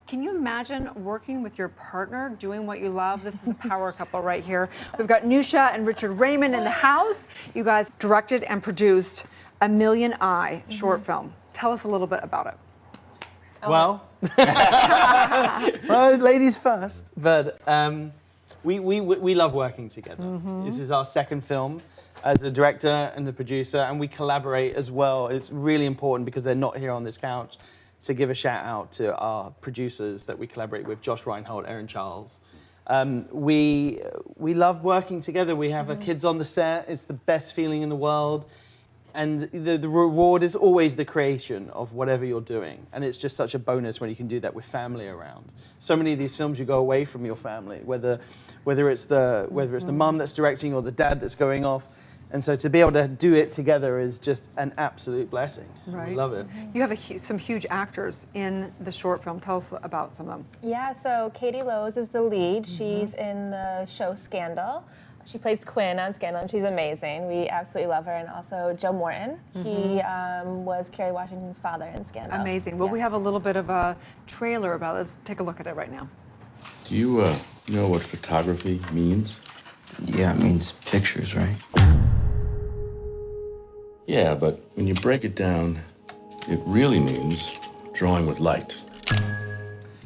Can you imagine working with your partner, doing what you love? This is a power couple right here. We've got Nousha and Richard Raymond in the house. You guys directed and produced a Million Eye short film. Tell us a little bit about it. Well, well, ladies first. But we love working together. This is our second film as a director and the producer, and we collaborate as well. It's really important because they're not here on this couch to give a shout out to our producers that we collaborate with, Josh Reinhold, Erin Charles. We love working together. We have our kids on the set. It's the best feeling in the world. And the reward is always the creation of whatever you're doing. And it's just such a bonus when you can do that with family around. So many of these films, you go away from your family, whether it's the mum that's directing or the dad that's going off. And so to be able to do it together is just an absolute blessing. Right. We love it. You have some huge actors in the short film. Tell us about some of them. Yeah, so Katie Lowes is the lead. She's in the show Scandal. She plays Quinn on Scandal, and she's amazing. We absolutely love her. And also Joe Morton. He was Kerry Washington's father in Scandal. Amazing. Well, we have a little bit of a trailer about it. Let's take a look at it right now. Do you know what photography means? Yeah, it means pictures, right? Yeah, but when you break it down, it really means drawing with light.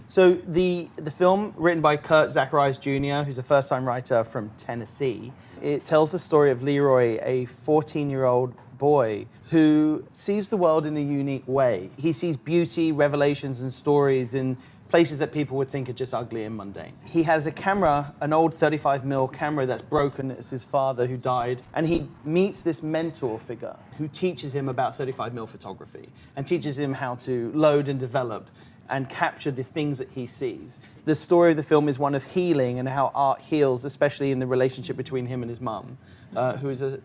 So the film, written by Kurt Zacharias Jr., who's a first-time writer from Tennessee, it tells the story of Leroy, a 14-year-old boy who sees the world in a unique way. He sees beauty, revelations, and stories in places that people would think are just ugly and mundane. He has a camera, an old 35mm camera that's broken. It's his father who died. And he meets this mentor figure who teaches him about 35mm photography and teaches him how to load and develop and capture the things that he sees. The story of the film is one of healing and how art heals, especially in the relationship between him and his mum, who is an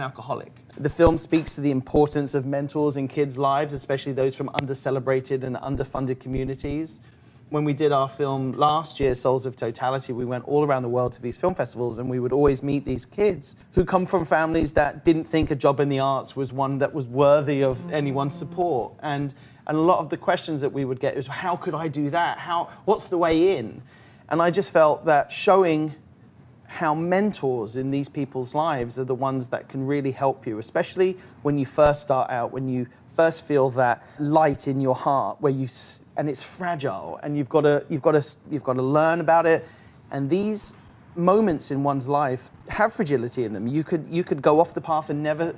alcoholic. The film speaks to the importance of mentors in kids' lives, especially those from under-celebrated and underfunded communities. When we did our film last year, Souls of Totality, we went all around the world to these film festivals, and we would always meet these kids who come from families that didn't think a job in the arts was one that was worthy of anyone's support. And a lot of the questions that we would get is, how could I do that? What's the way in? And I just felt that showing how mentors in these people's lives are the ones that can really help you, especially when you first start out, when you first feel that light in your heart, and it's fragile, and you've got to learn about it. And these moments in one's life have fragility in them. You could go off the path and never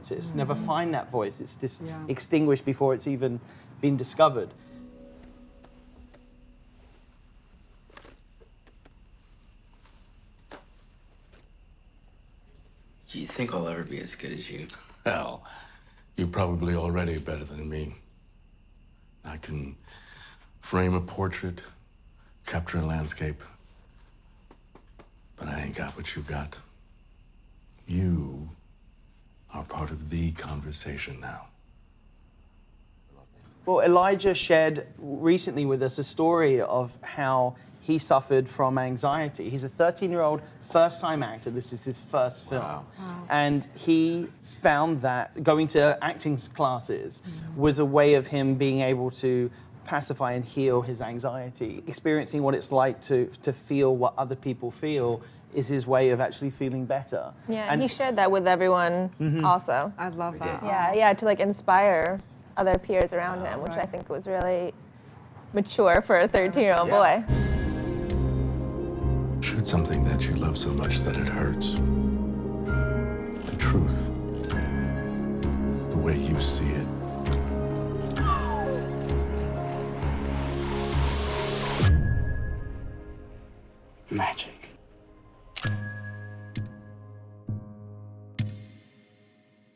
find that voice. It's just extinguished before it's even been discovered. Do you think I'll ever be as good as you? Hell, you're probably already better than me. I can frame a portrait, capture a landscape, but I ain't got what you got. You are part of the conversation now. Well, Elijah shared recently with us a story of how he suffered from anxiety. He's a 13-year-old first-time actor. This is his first film. Wow. And he found that going to acting classes was a way of him being able to pacify and heal his anxiety. Experiencing what it's like to feel what other people feel is his way of actually feeling better. Yeah, and he shared that with everyone also. I love that. Yeah, to like inspire other peers around him, which I think was really mature for a 13-year-old boy. Shoot something that you love so much that it hurts. The truth. The way you see it. Magic.